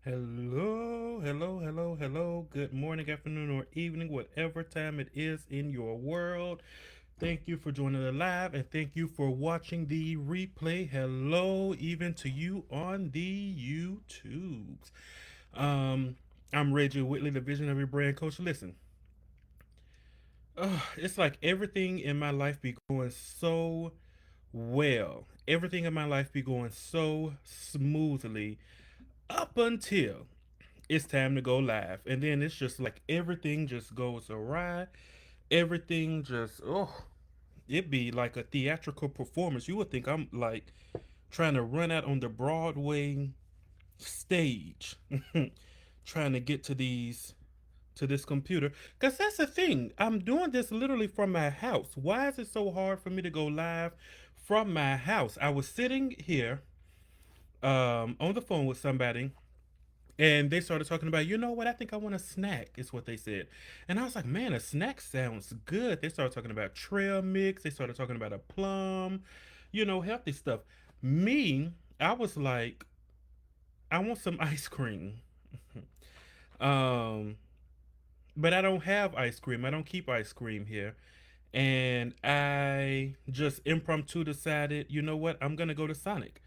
Hello, hello, hello, hello. Good morning, afternoon, or evening, whatever time it is in your world. Thank you for joining the live and thank you for watching the replay. Hello, even to you on the YouTubes. Um, I'm Reggie Whitley, the Visionary Brand Coach. Listen, it's like everything in my life be going so well. Everything in my life be going so smoothly up until it's time to go live. And then it's just like everything just goes awry. Everything just, it be like a theatrical performance. You would think I'm like trying to run out on the Broadway stage, trying to get to this computer. Because that's the thing. I'm doing this literally from my house. Why is it so hard for me to go live from my house? I was sitting here on the phone with somebody and they started talking about, you know what, I think I want a snack, is what they said. And I was like, man, a snack sounds good. They started talking about trail mix. They started talking about a plum, healthy stuff. Me, I was like, I want some ice cream. um, but I don't have ice cream. I don't keep ice cream here. And I just impromptu decided, you know what, I'm going to go to Sonic.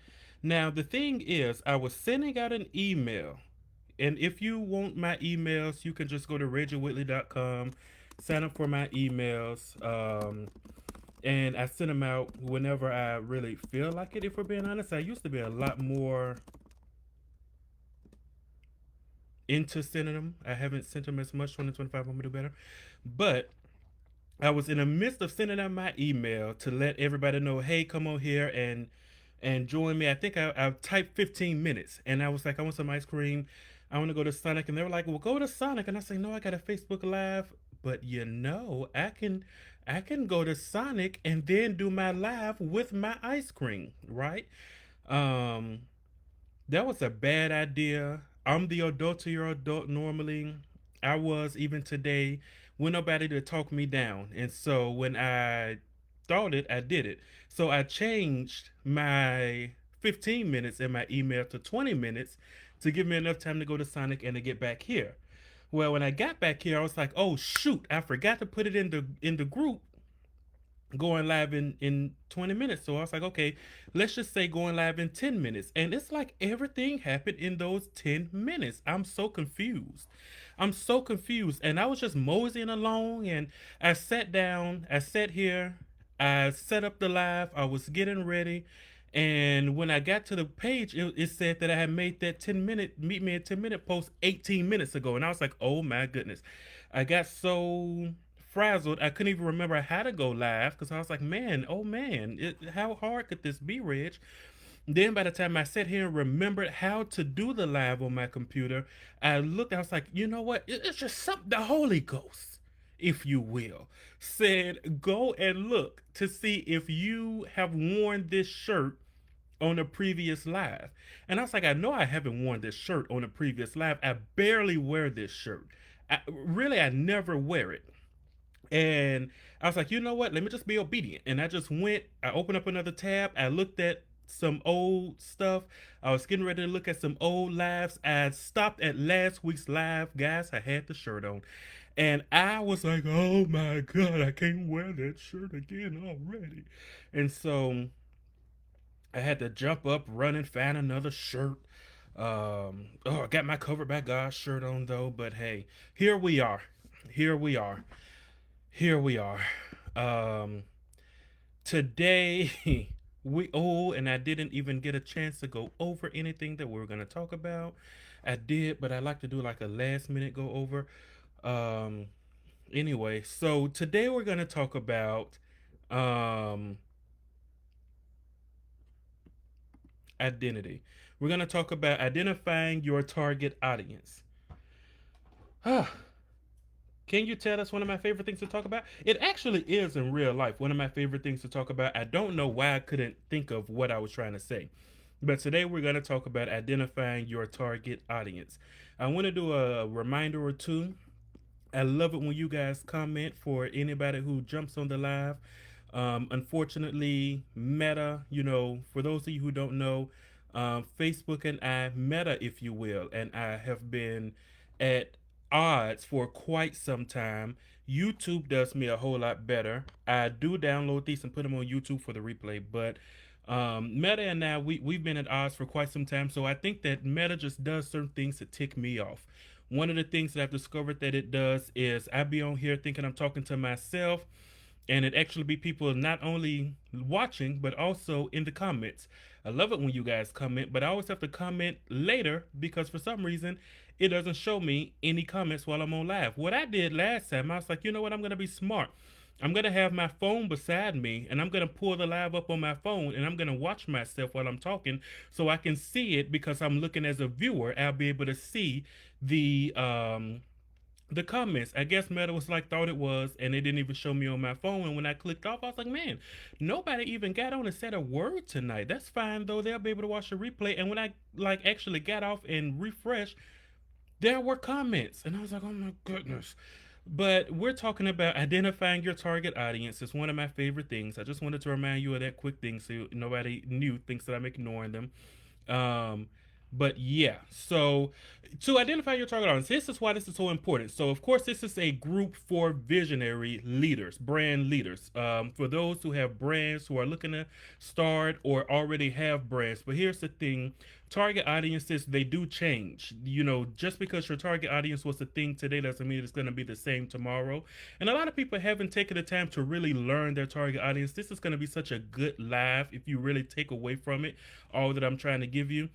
Now, the thing is, I was sending out an email. And if you want my emails, you can just go to regiewhitley.com, sign up for my emails. And I send them out whenever I really feel like it, if we're being honest. I used to be a lot more into sending them. I haven't sent them as much. 2025, I'm going to do better. But I was in the midst of sending out my email to let everybody know, hey, come on here and join me. I think I typed 15 minutes, and I was like, I want some ice cream. I want to go to Sonic, and they were like, well, go to Sonic, and I say, no, I got a Facebook Live, but I can go to Sonic and then do my live with my ice cream, right? Um, that was a bad idea. I'm the adult to your adult normally. I was even today with nobody to talk me down. And so when I thought it, I did it. So I changed my 15 minutes in my email to 20 minutes to give me enough time to go to Sonic and to get back here. Well, when I got back here, I was like, "Oh shoot, I forgot to put it in the group going live in 20 minutes." So I was like, okay, let's just say going live in 10 minutes. And it's like everything happened in those 10 minutes. I'm so confused. I'm so confused. And I was just moseying along and I sat down, I sat here, I set up the live, I was getting ready. And when I got to the page, it said that I had made that 10-minute meet me at 10-minute post 18 minutes ago. And I was like, oh my goodness. I got so frazzled. I couldn't even remember how to go live because I was like, man, oh man, how hard could this be, Reg? Then by the time I sat here and remembered how to do the live on my computer, I looked, I was like, you know what? It's just something, the Holy Ghost, if you will, said, go and look to see if you have worn this shirt on a previous live. And I was like, I know I haven't worn this shirt on a previous live. I barely wear this shirt. I never wear it. And I was like, you know what? Let me just be obedient. And I just went, I opened up another tab. I looked at some old stuff. I was getting ready to look at some old lives. I stopped at last week's live. Guys, I had the shirt on. And I was like, oh my God, I can't wear that shirt again already. And so I had to jump up, run and find another shirt. I got my Covered by God shirt on though. But hey, here we are. Here we are. Here we are. Um, Today and I didn't even get a chance to go over anything that we were gonna talk about. I did, but I like to do like a last minute go over. Um, anyway, so today we're gonna talk about um identity. We're gonna talk about identifying your target audience. Can you tell that's one of my favorite things to talk about? It actually is in real life one of my favorite things to talk about. I don't know why I couldn't think of what I was trying to say. But today we're going to talk about identifying your target audience. I want to do a reminder or two. I love it when you guys comment for anybody who jumps on the live. Unfortunately, Meta, for those of you who don't know, Facebook and I, Meta, if you will, and I have been at odds for quite some time. YouTube does me a whole lot better. I do download these and put them on YouTube for the replay, but Meta and I, we've been at odds for quite some time. So I think that Meta just does certain things that tick me off. One of the things that I've discovered that it does is I be on here thinking I'm talking to myself, and it actually be people not only watching but also in the comments. I love it when you guys comment, but I always have to comment later because for some reason it doesn't show me any comments while I'm on live. What I did last time, I was like, you know what, I'm gonna be smart. I'm gonna have my phone beside me and I'm gonna pull the live up on my phone and I'm gonna watch myself while I'm talking so I can see it because I'm looking as a viewer. I'll be able to see the the comments. I guess Meta was like thought it was, and it didn't even show me on my phone. And when I clicked off, I was like, man, nobody even got on and said a word tonight. That's fine though. They'll be able to watch the replay. And when I like actually got off and refreshed, there were comments, and I was like, oh my goodness. But we're talking about identifying your target audience. It's one of my favorite things. I just wanted to remind you of that quick thing so nobody new thinks that I'm ignoring them. Um, but yeah, so to identify your target audience, this is why this is so important. So, of course, this is a group for visionary leaders, brand leaders, for those who have brands who are looking to start or already have brands. But here's the thing: target audiences, they do change. You know, just because your target audience was a thing today doesn't mean it's going to be the same tomorrow. And a lot of people haven't taken the time to really learn their target audience. This is going to be such a good live if you really take away from it all that I'm trying to give you.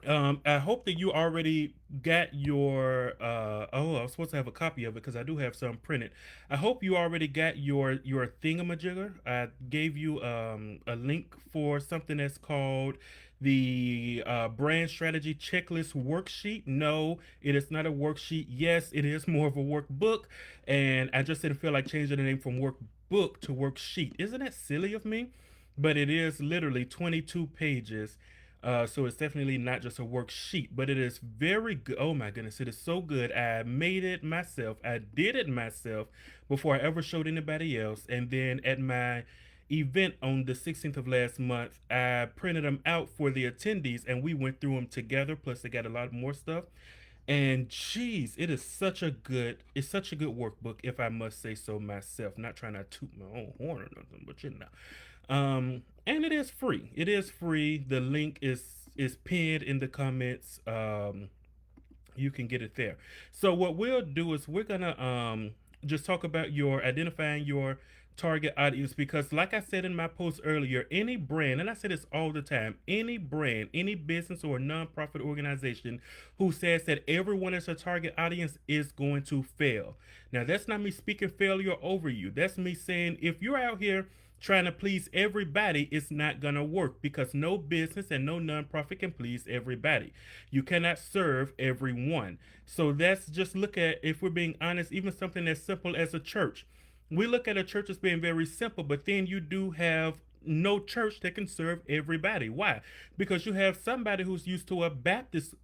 I hope that you already got your. Oh, I was supposed to have a copy of it because I do have some printed. I hope you already got your thingamajigger. I gave you a link for something that's called the brand strategy checklist worksheet. No, it is not a worksheet. Yes, it is more of a workbook, and I just didn't feel like changing the name from workbook to worksheet. Isn't that silly of me? But it is literally 22 pages, so it's definitely not just a worksheet, but it is very good. Oh my goodness, it is so good. I made it myself. I did it myself before I ever showed anybody else. And then at my event on the 16th of last month, I printed them out for the attendees and we went through them together. Plus, they got a lot more stuff. And geez, it is it's such a good workbook, if I must say so myself. Not trying to toot my own horn or nothing, but you know. And it is free. It is free. The link is pinned in the comments. You can get it there. So what we'll do is we're gonna just talk about your identifying your target audience because like I said in my post earlier, any brand, and I say this all the time, any brand, any business or nonprofit organization who says that everyone is a target audience is going to fail. Now that's not me speaking failure over you. That's me saying if you're out here trying to please everybody, it's not gonna work because no business and no nonprofit can please everybody. You cannot serve everyone. So that's just look at, if we're being honest, even something as simple as a church. We look at a church as being very simple, but then you do have no church that can serve everybody. Why? Because you have somebody who's used to a Baptist,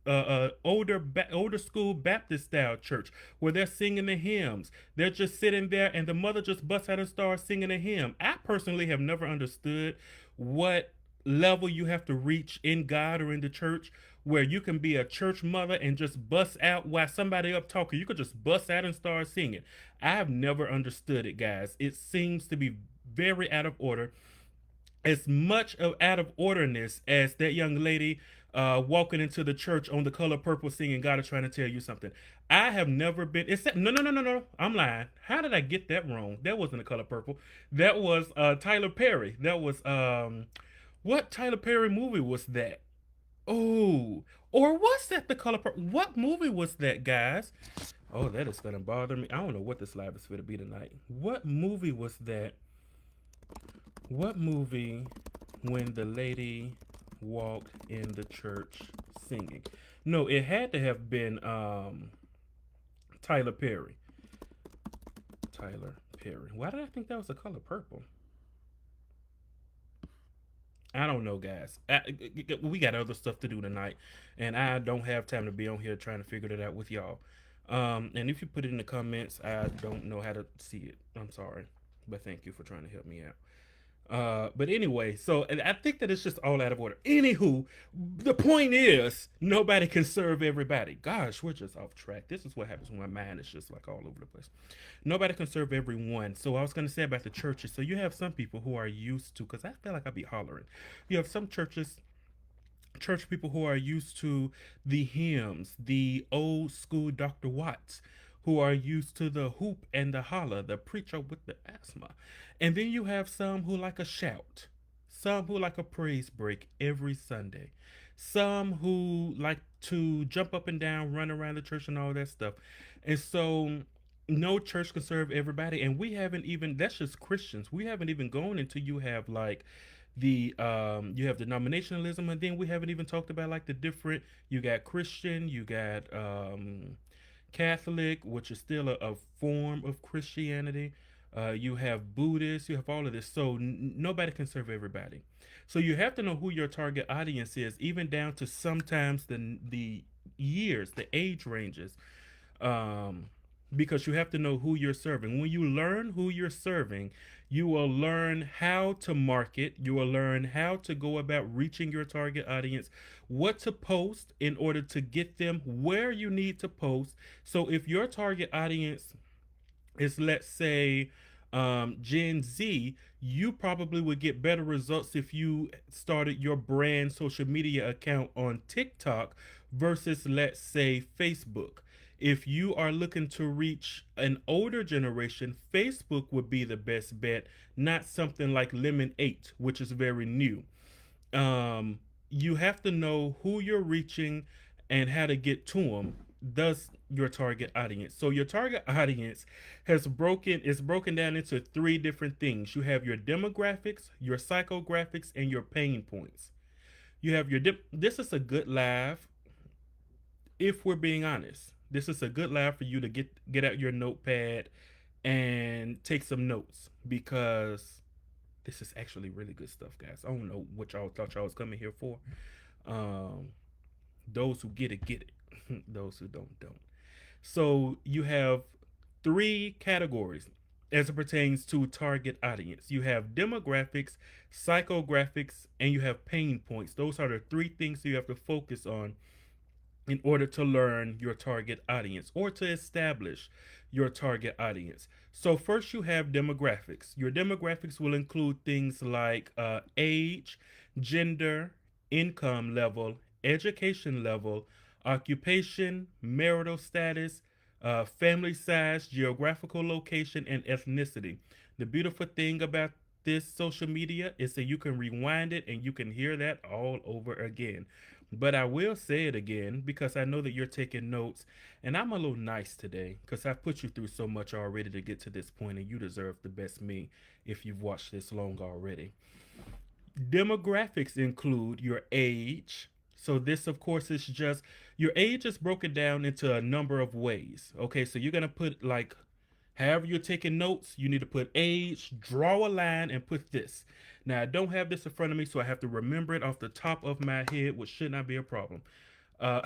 older school Baptist style church where they're singing the hymns. They're just sitting there, and the mother just busts out and starts singing a hymn. I personally have never understood what level you have to reach in God or in the church where you can be a church mother and just bust out while somebody up talking. You could just bust out and start singing. I've never understood it, guys. It seems to be very out of order, as much of out of orderness as that young lady walking into the church on the color purple singing God is trying to tell you something. I have never been except no, I'm lying. How did I get that wrong? That wasn't the color purple. That was Tyler Perry. That was what Tyler Perry movie was that? Oh, or was that the color purple? What movie was that, guys? Oh, that is gonna bother me. I don't know what this live is gonna be tonight. What movie was that? What movie when the lady walked in the church singing? No, it had to have been Tyler Perry. Tyler Perry. Why did I think that was the color purple? I don't know, guys. We got other stuff to do tonight, and I don't have time to be on here trying to figure it out with y'all. And if you put it in the comments, I don't know how to see it. I'm sorry, but thank you for trying to help me out. But anyway, so and I think that it's just all out of order. Anywho, the point is nobody can serve everybody. Gosh, we're just off track. This is what happens when my mind is just like all over the place. Nobody can serve everyone. So I was gonna say about the churches. So you have some people who are used to, because I feel like I'd be hollering. You have some church people who are used to the hymns, the old school Dr. Watts, who are used to the hoop and the holler, the preacher with the asthma. And then you have some who like a shout, some who like a praise break every Sunday, some who like to jump up and down, run around the church, and all that stuff. And so no church can serve everybody. And we haven't even, that's just Christians. We haven't even gone until you have like you have denominationalism, and then we haven't even talked about like the different, you got Christian, you got Catholic, which is still a form of Christianity. You have Buddhists, you have all of this. So nobody can serve everybody. So you have to know who your target audience is, even down to sometimes the years, the age ranges, um, because you have to know who you're serving. When you learn who you're serving, you will learn how to market, you will learn how to go about reaching your target audience, what to post in order to get them where you need to post. So if your target audience is, let's say, Gen Z, you probably would get better results if you started your brand social media account on TikTok versus, let's say, Facebook. If you are looking to reach an older generation, Facebook would be the best bet, not something like Lemon 8, which is very new. You have to know who you're reaching and how to get to them, thus your target audience. So your target audience is broken down into three different things. You have your demographics, your psychographics, and your pain points. You have this is a good live, if we're being honest. This is a good live for you to get out your notepad and take some notes, because this is actually really good stuff, guys. I don't know what y'all thought y'all was coming here for. Um, those who get it. Those who don't. So you have three categories as it pertains to target audience. You have demographics, psychographics, and you have pain points. Those are the three things you have to focus on in order to learn your target audience or to establish your target audience. So, first, you have demographics. Your demographics will include things like age, gender, income level, education level, occupation, marital status, family size, geographical location, and ethnicity. The beautiful thing about this social media is that you can rewind it and you can hear that all over again. But I will say it again because I know that you're taking notes, and I'm a little nice today because I've put you through so much already to get to this point, and you deserve the best me if you've watched this long already. Demographics include your age. So, this, of course, is just your age is broken down into a number of ways. Okay, so you're going to put like, however you're taking notes, you need to put age, draw a line, and put this. Now, I don't have this in front of me, so I have to remember it off the top of my head, which should not be a problem. Uh,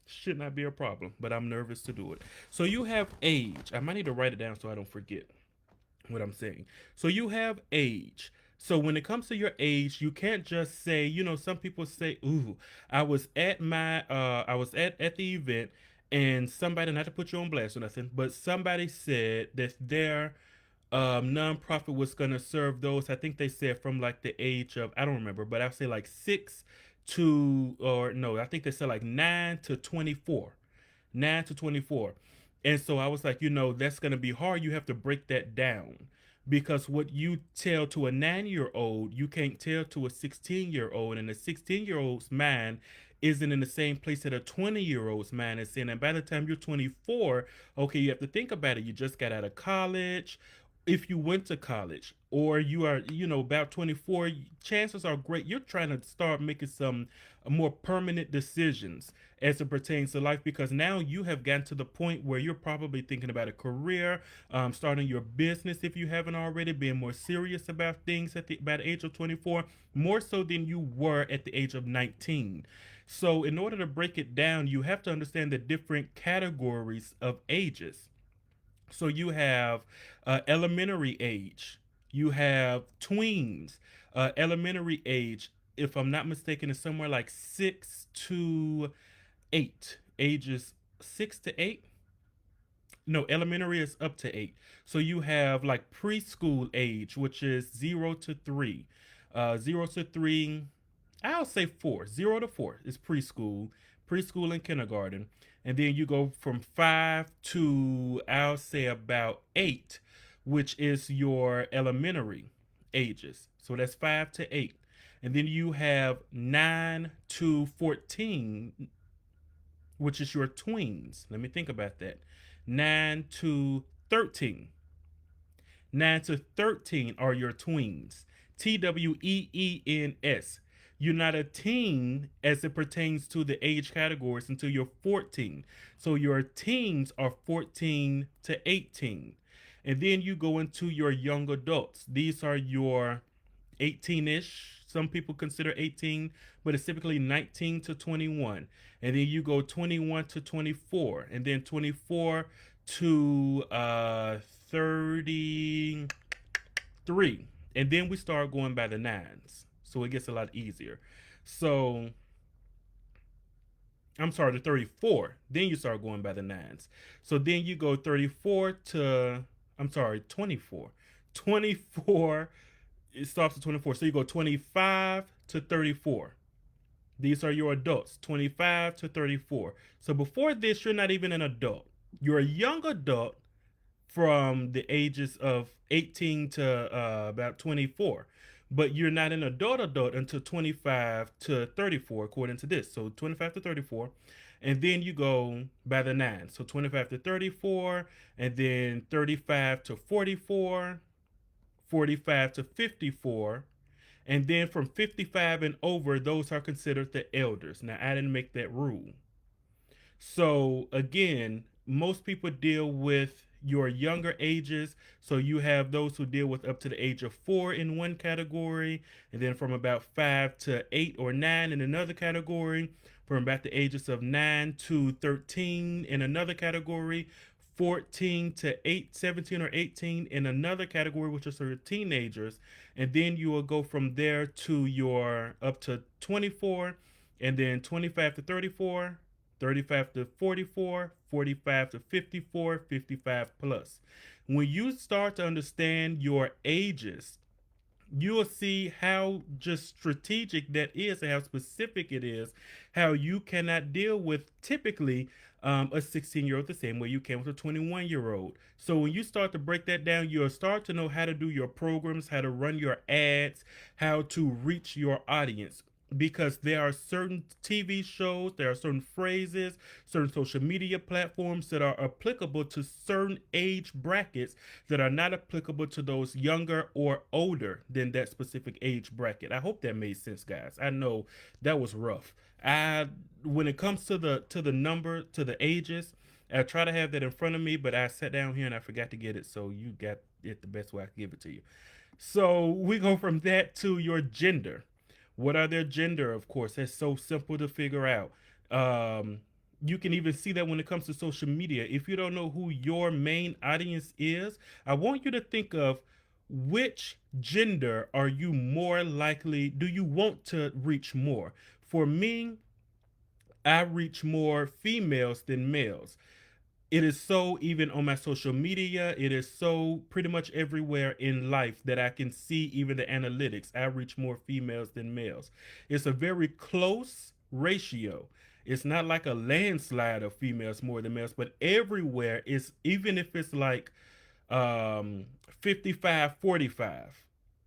should not be a problem, but I'm nervous to do it. So, you have age. I might need to write it down so I don't forget what I'm saying. So you have age. So when it comes to your age, you can't just say, some people say, "Ooh, I was at the event and somebody, not to put you on blast or nothing, but somebody said that their nonprofit was gonna serve those. I think they said from like the age of, I don't remember, but I'll say like I think they said like 9 to 24. 9 to 24. And so I was like, that's going to be hard. You have to break that down because what you tell to a 9-year old, you can't tell to a 16-year old. And a 16-year old's mind isn't in the same place that a 20-year old's mind is in. And by the time you're 24, okay, you have to think about it. You just got out of college. If you went to college or you are, about 24, chances are great you're trying to start making some more permanent decisions as it pertains to life, because now you have gotten to the point where you're probably thinking about a career, starting your business if you haven't already, being more serious about things by the age of 24, more so than you were at the age of 19. So, in order to break it down, you have to understand the different categories of ages. So you have elementary age. You have tweens, elementary age. If I'm not mistaken, is somewhere like 6 to 8. Ages 6 to 8. No, elementary is up to 8. So you have like preschool age, which is 0 to 3. 0 to 3, I'll say 4. 0 to 4 is preschool, preschool and kindergarten. And then you go from 5 to, I'll say, about 8, which is your elementary ages. So that's 5 to 8. And then you have 9 to 14, which is your tweens. Let me think about that. 9 to 13. 9 to 13 are your tweens. TWEENS. You're not a teen as it pertains to the age categories until you're 14. So your teens are 14 to 18. And then you go into your young adults. These are your 18-ish. Some people consider 18, but it's typically 19 to 21. And then you go 21 to 24, and then 24 to 33. And then we start going by the nines. So it gets a lot easier. So I'm sorry, to 34. Then you start going by the nines. So then you go 34 to, I'm sorry, 24. 24, it stops at 24. So you go 25 to 34. These are your adults, 25 to 34. So before this, you're not even an adult. You're a young adult from the ages of 18 to about 24. But you're not an adult until 25 to 34, according to this. So 25 to 34. And then you go by the nine. So 25 to 34, and then 35 to 44, 45 to 54, and then from 55 and over, those are considered the elders. Now, I didn't make that rule. So again, most people deal with your younger ages. So you have those who deal with up to the age of 4 in one category, and then from about 5 to 8 or 9 in another category, from about the ages of 9 to 13 in another category, 14 to 8, 17 or 18 in another category, which is your teenagers. And then you will go from there to your up to 24, and then 25 to 34, 35 to 44, 45 to 54, 55 plus. When you start to understand your ages, you will see how just strategic that is and how specific it is, how you cannot deal with typically a 16-year-old the same way you can with a 21-year-old. So when you start to break that down, you'll start to know how to do your programs, how to run your ads, how to reach your audience. Because there are certain TV shows, there are certain phrases, certain social media platforms that are applicable to certain age brackets that are not applicable to those younger or older than that specific age bracket. I hope that made sense, guys. I know that was rough. I When it comes to the number, to the ages, I try to have that in front of me, but I sat down here and I forgot to get it, so you got it the best way I can give it to you. So we go from that to your gender. What are their gender? Of course, that's so simple to figure out. Um, you can even see that when it comes to social media. If you don't know who your main audience is, I want you to think of which gender are you more likely, do you want to reach more? For me, I reach more females than males. It is so, even on my social media, it is so pretty much everywhere in life that I can see even the analytics. I reach more females than males. It's a very close ratio. It's not like a landslide of females more than males, but everywhere is, even if it's like 55-45,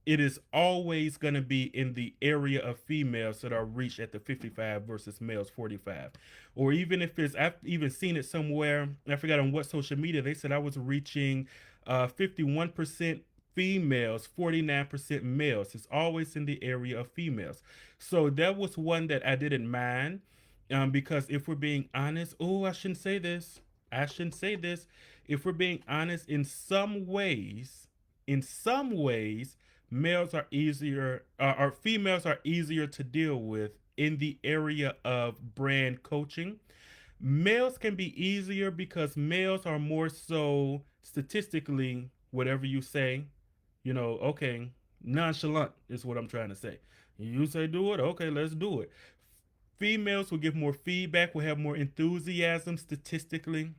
it is always going to be in the area of females that are reached at the 55 versus males 45. Or even if it's, I've even seen it somewhere, I forgot on what social media, they said I was reaching 51% females, 49% males. It's always in the area of females. So that was one that I didn't mind, because if we're being honest, oh, I shouldn't say this. I shouldn't say this. If we're being honest, in some ways, males are easier, or females are easier to deal with in the area of brand coaching. Males can be easier because males are more so statistically, whatever you say, Okay, nonchalant is what I'm trying to say. You say do it, okay, let's do it. Females will give more feedback, will have more enthusiasm statistically.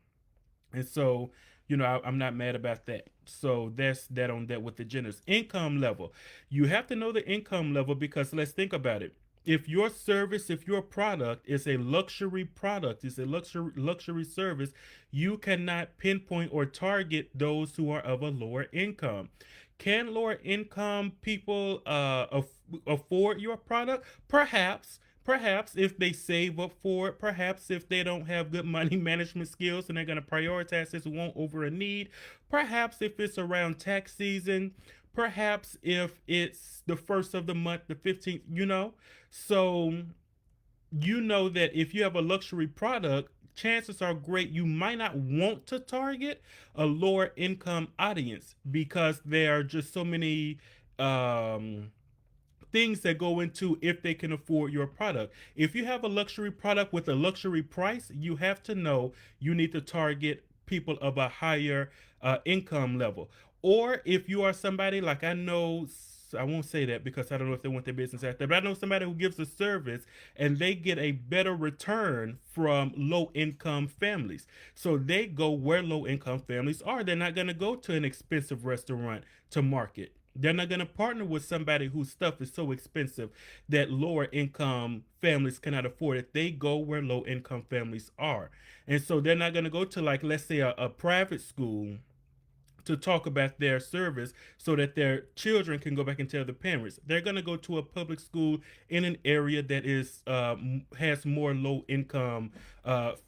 And so, I'm not mad about that. So that's that on that with the genders. Income level. You have to know the income level because let's think about it. If your service, if your product is a luxury product, is a luxury service, you cannot pinpoint or target those who are of a lower income. Can lower income people afford your product? Perhaps if they save up for it, perhaps if they don't have good money management skills and they're going to prioritize this want over a need, perhaps if it's around tax season, perhaps if it's the first of the month, the 15th, So, that if you have a luxury product, chances are great you might not want to target a lower income audience because there are just so many um things that go into if they can afford your product. If you have a luxury product with a luxury price, you have to know you need to target people of a higher income level. Or if you are somebody like I know, I won't say that because I don't know if they want their business out there, but I know somebody who gives a service and they get a better return from low income families. So they go where low income families are. They're not going to go to an expensive restaurant to market. They're not going to partner with somebody whose stuff is so expensive that lower income families cannot afford it. They go where low income families are. And so they're not going to go to, like, let's say, a private school to talk about their service so that their children can go back and tell the parents. They're going to go to a public school in an area that is has more low income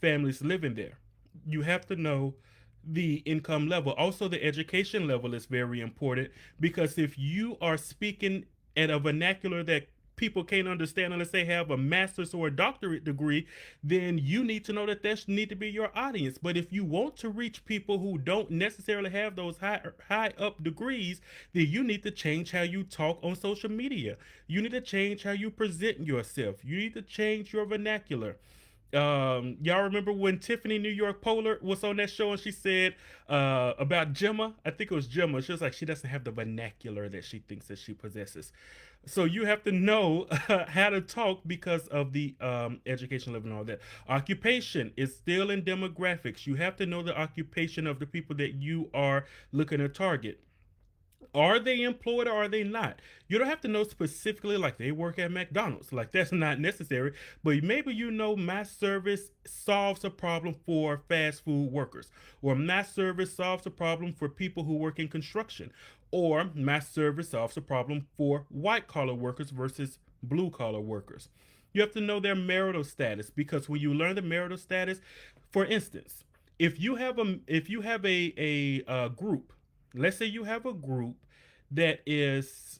families living there. You have to know the income level. Also, the education level is very important because if you are speaking at a vernacular that people can't understand unless they have a master's or a doctorate degree, then you need to know that that need to be your audience. But if you want to reach people who don't necessarily have those high up degrees, then you need to change how you talk on social media. You need to change how you present yourself. You need to change your vernacular. Y'all remember when Tiffany New York Polar was on that show and she said about Gemma? I think it was Gemma. She was like, she doesn't have the vernacular that she thinks that she possesses. So you have to know how to talk because of the education level and all that. Occupation is still in demographics. You have to know the occupation of the people that you are looking to target. Are they employed or are they not? You don't have to know specifically like they work at McDonald's. Like that's not necessary. But maybe my service solves a problem for fast food workers, or my service solves a problem for people who work in construction, or my service solves a problem for white collar workers versus blue collar workers. You have to know their marital status because when you learn the marital status, for instance, if you have a group, let's say you have a group that is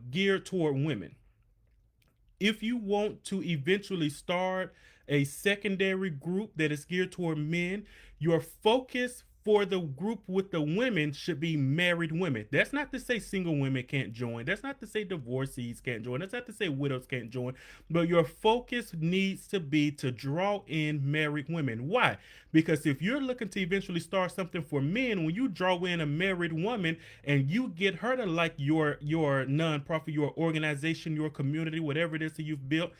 geared toward women. If you want to eventually start a secondary group that is geared toward men, your focus for the group with the women should be married women. That's not to say single women can't join. That's not to say divorcees can't join. That's not to say widows can't join. But your focus needs to be to draw in married women. Why? Because if you're looking to eventually start something for men, when you draw in a married woman and you get her to like your nonprofit, your organization, your community, whatever it is that you've built,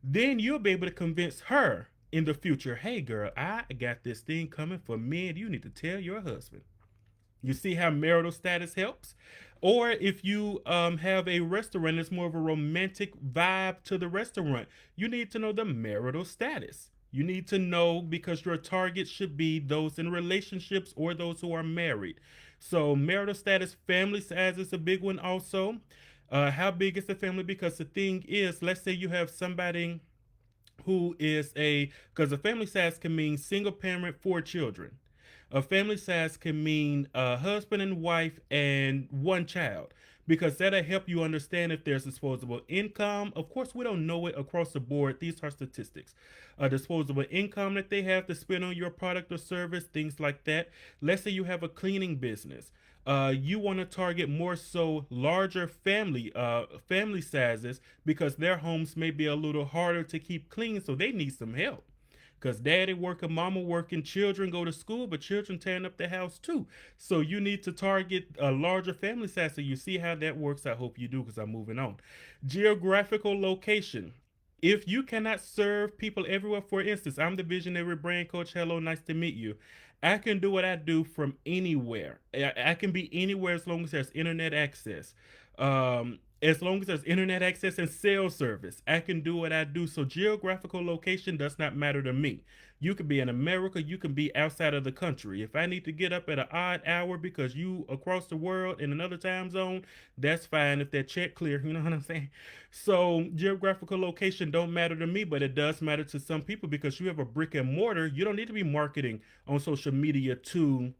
then you'll be able to convince her in the future, hey girl, I got this thing coming for men. You need to tell your husband. You see how marital status helps? Or if you have a restaurant, it's more of a romantic vibe to the restaurant. You need to know the marital status. You need to know because your target should be those in relationships or those who are married. So, marital status, family size is a big one also. How big is the family? Because the thing is, let's say you have somebody who is because a family size can mean single parent, four children. A family size can mean a husband and wife and one child, because that'll help you understand if there's disposable income. Of course, we don't know it across the board. These are statistics. Disposable income that they have to spend on your product or service, things like that. Let's say you have a cleaning business. You want to target more so larger family sizes because their homes may be a little harder to keep clean, so they need some help. because daddy working, mama working, children go to school, but children tearing up the house too. So you need to target a larger family size. So you see how that works. I hope you do, because I'm moving on. Geographical location. If you cannot serve people everywhere, for instance, I'm the visionary brand coach. Hello, nice to meet you. I can do what I do from anywhere. I can be anywhere as long as there's internet access. As long as there's internet access and cell service, I can do what I do. So geographical location does not matter to me. You could be in America, you can be outside of the country. If I need to get up at an odd hour because you across the world in another time zone, that's fine if that check clear. You know what I'm saying? So geographical location don't matter to me, but it does matter to some people, because you have a brick and mortar. You don't need to be marketing on social media to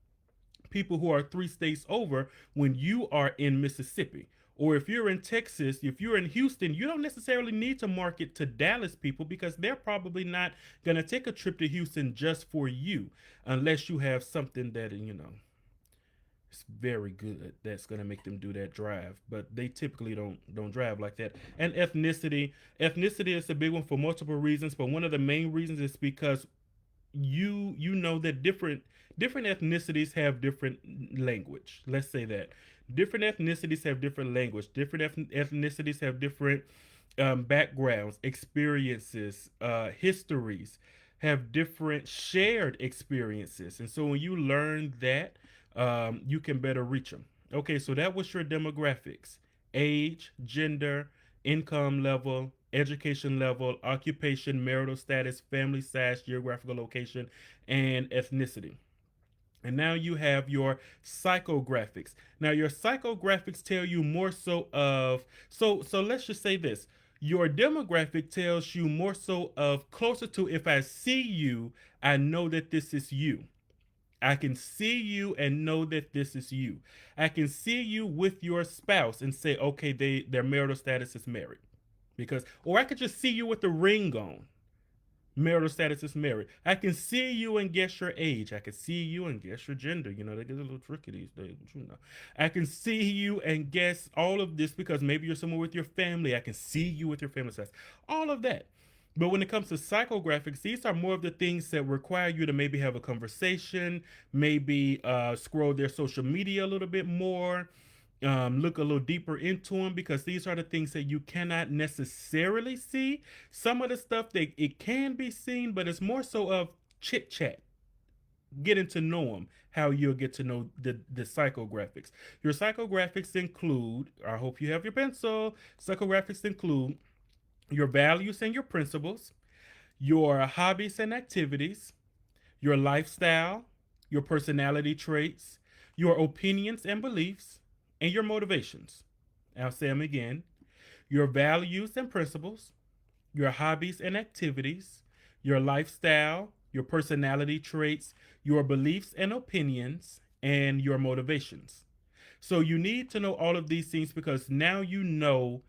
people who are 3 states over when you are in Mississippi. Or if you're in Texas, if you're in Houston, you don't necessarily need to market to Dallas people, because they're probably not going to take a trip to Houston just for you, unless you have something that, it's very good that's going to make them do that drive. But they typically don't drive like that. And ethnicity is a big one for multiple reasons, but one of the main reasons is because you know that different ethnicities have different language. Let's say that different ethnicities have different language. Different ethnicities have different backgrounds, experiences, histories, have different shared experiences. And so when you learn that, you can better reach them. Okay, so that was your demographics: age, gender, income level, education level, occupation, marital status, family size, geographical location, and ethnicity. And now you have your psychographics. Now your psychographics tell you more so of, so let's just say this. Your demographic tells you more so of closer to, if I see you, I know that this is you. I can see you and know that this is you. I can see you with your spouse and say, okay, their marital status is married. Because, or I could just see you with the ring on. Marital status is married. I can see you and guess your age. I can see you and guess your gender. They get a little tricky these days, but I can see you and guess all of this, because maybe you're somewhere with your family. I can see you with your family size. All of that. But when it comes to psychographics, these are more of the things that require you to maybe have a conversation, maybe scroll their social media a little bit more, look a little deeper into them, because these are the things that you cannot necessarily see. Some of the stuff that it can be seen, but it's more so of chit chat, getting to know them. How you'll get to know the psychographics. Your psychographics include, I hope you have your pencil. Psychographics include your values and your principles, your hobbies and activities, your lifestyle, your personality traits, your opinions and beliefs, and your motivations. I'll say them again: your values and principles, your hobbies and activities, your lifestyle, your personality traits, your beliefs and opinions, and your motivations. So you need to know all of these things, because now you know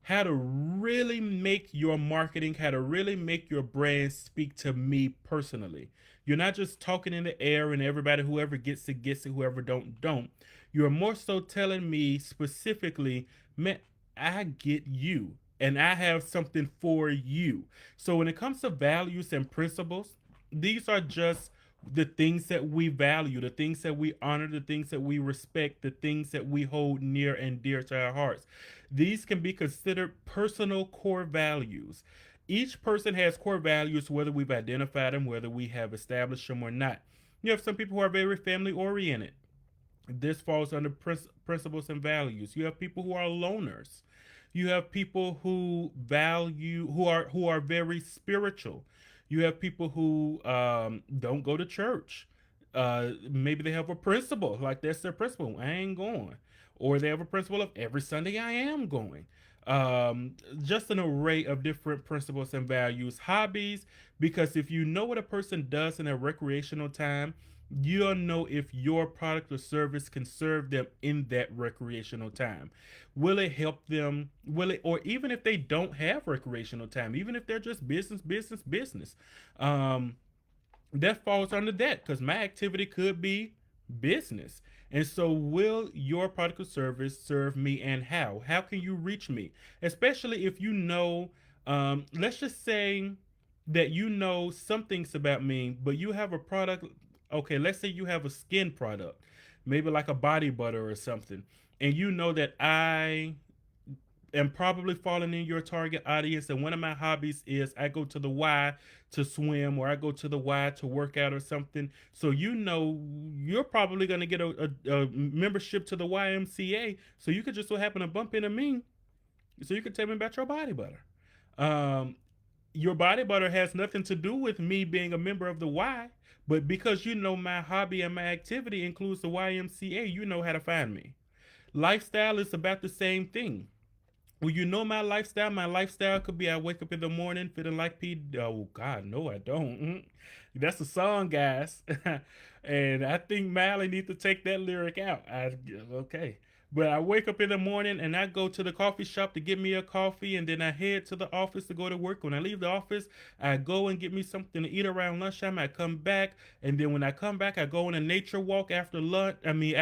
how to really make your marketing, how to really make your brand speak to me personally. You're not just talking in the air and everybody, whoever gets it, whoever don't. You're more so telling me specifically, man, I get you and I have something for you. So when it comes to values and principles, these are just the things that we value, the things that we honor, the things that we respect, the things that we hold near and dear to our hearts. These can be considered personal core values. Each person has core values, whether we've identified them, whether we have established them or not. You have some people who are very family oriented. This falls under principles and values. You have people who are loners. You have people who value, who are very spiritual. You have people who don't go to church. Maybe they have a principle, like that's their principle: I ain't going. Or they have a principle of every Sunday I am going. Just an array of different principles and values. Hobbies, because if you know what a person does in their recreational time, you'll know if your product or service can serve them in that recreational time. Will it help them? Will it, or even if they don't have recreational time, even if they're just business, um, that falls under that, because my activity could be business. And so, will your product or service serve me, and how? How can you reach me? Especially if you know, let's just say that you know some things about me, but you have a product. Okay, let's say you have a skin product, maybe like a body butter or something, and you know that I am probably falling in your target audience. And one of my hobbies is I go to the Y to swim, or I go to the Y to work out or something. So you know you're probably going to get a membership to the YMCA. So you could just so happen to bump into me. So you could tell me about your body butter. Um, your body butter has nothing to do with me being a member of the Y, but because you know my hobby and my activity includes the YMCA, you know how to find me. Lifestyle is about the same thing. Well, you know my lifestyle. My lifestyle could be I wake up in the morning feeling like P. Oh God, no, I don't. That's a song, guys, and I think Miley needs to take that lyric out. Okay, but I wake up in the morning and I go to the coffee shop to get me a coffee, and then I head to the office to go to work. When I leave the office, I go and get me something to eat around lunchtime. I come back, and then when I come back, I go on a nature walk after lunch. I mean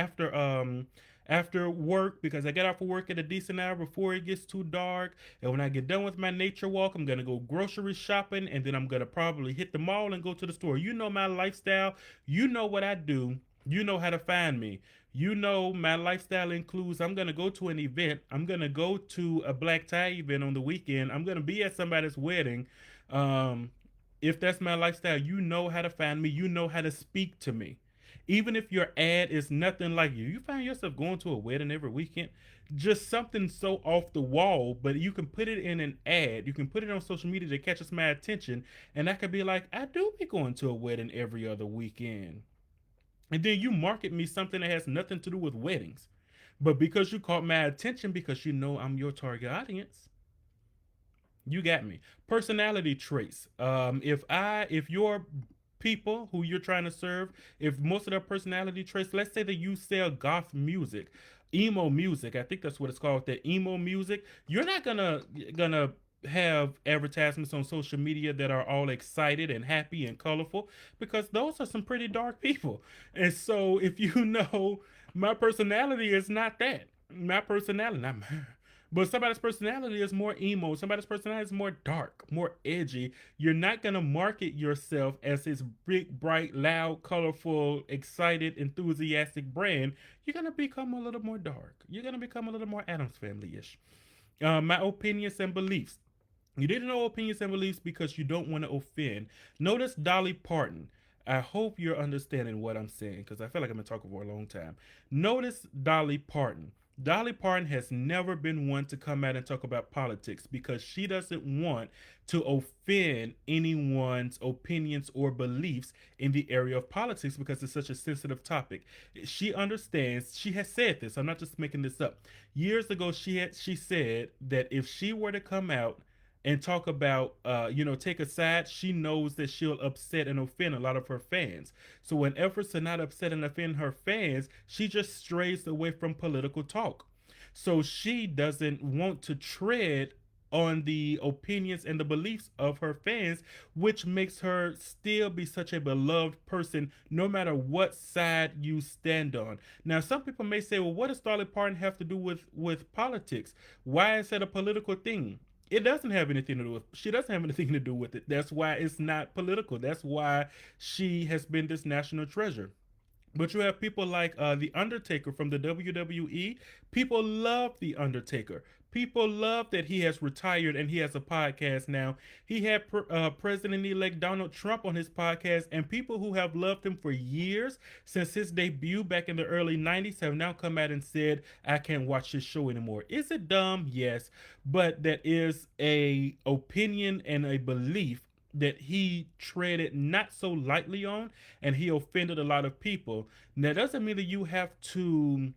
after work, because I get off of work at a decent hour before it gets too dark. And when I get done with my nature walk, I'm gonna go grocery shopping, and then I'm gonna probably hit the mall and go to the store. You know my lifestyle. You know what I do. You know how to find me. You know my lifestyle includes I'm gonna go to an event. I'm gonna go to a black tie event on the weekend. I'm gonna be at somebody's wedding. Um, if that's my lifestyle, you know how to find me. You know how to speak to me. Even if your ad is nothing like you find yourself going to a wedding every weekend, just something so off the wall, but you can put it in an ad. You can put it on social media that catches my attention, and I could be like, I do be going to a wedding every other weekend. And then you market me something that has nothing to do with weddings. But because you caught my attention, because you know I'm your target audience, you got me. Personality traits. If your people who you're trying to serve, if most of their personality traits, let's say that you sell goth music, emo music, I think that's what it's called, that emo music, you're not gonna have advertisements on social media that are all excited and happy and colorful, because those are some pretty dark people. And so if you know my personality is not that. My personality, not my, but somebody's personality is more emo. Somebody's personality is more dark, more edgy. You're not going to market yourself as this big, bright, loud, colorful, excited, enthusiastic brand. You're going to become a little more dark. You're going to become a little more Adams Family ish. My opinions and beliefs. You didn't know opinions and beliefs because you don't want to offend. Notice Dolly Parton. I hope you're understanding what I'm saying, because I feel like I've been talking for a long time. Notice Dolly Parton. Dolly Parton has never been one to come out and talk about politics because she doesn't want to offend anyone's opinions or beliefs in the area of politics, because it's such a sensitive topic. She understands, she has said this, I'm not just making this up. Years ago, she said that if she were to come out and talk about take a side, she knows that she'll upset and offend a lot of her fans. So in efforts to not upset and offend her fans, she just strays away from political talk. So she doesn't want to tread on the opinions and the beliefs of her fans, which makes her still be such a beloved person no matter what side you stand on. Now, some people may say, well, what does Dolly Parton have to do with politics? Why is that a political thing? It doesn't have anything to do with, she doesn't have anything to do with it. That's why it's not political. That's why she has been this national treasure. But you have people like The Undertaker from the WWE. People love The Undertaker. People love that he has retired and he has a podcast now. He had President elect Donald Trump on his podcast, and people who have loved him for years, since his debut back in the early 90s, have now come out and said, I can't watch this show anymore. Is it dumb? Yes. But that is a opinion and a belief that he treaded not so lightly on, and he offended a lot of people. Now, that doesn't mean that you have to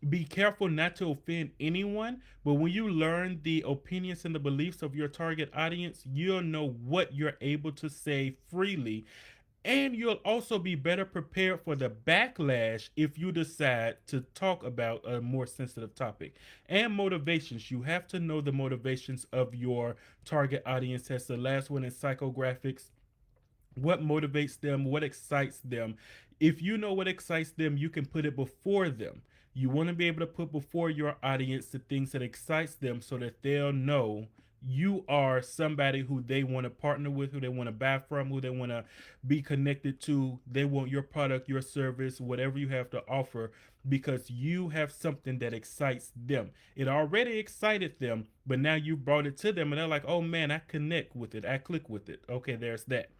be careful not to offend anyone, but when you learn the opinions and the beliefs of your target audience, you'll know what you're able to say freely, and you'll also be better prepared for the backlash if you decide to talk about a more sensitive topic. And motivations. You have to know the motivations of your target audience. That's the last one in psychographics. What motivates them? What excites them? If you know what excites them, you can put it before them. You want to be able to put before your audience the things that excites them so that they'll know you are somebody who they want to partner with, who they want to buy from, who they want to be connected to. They want your product, your service, whatever you have to offer, because you have something that excites them. It already excited them, but now you brought it to them and they're like, oh man, I connect with it. I click with it. Okay, there's that.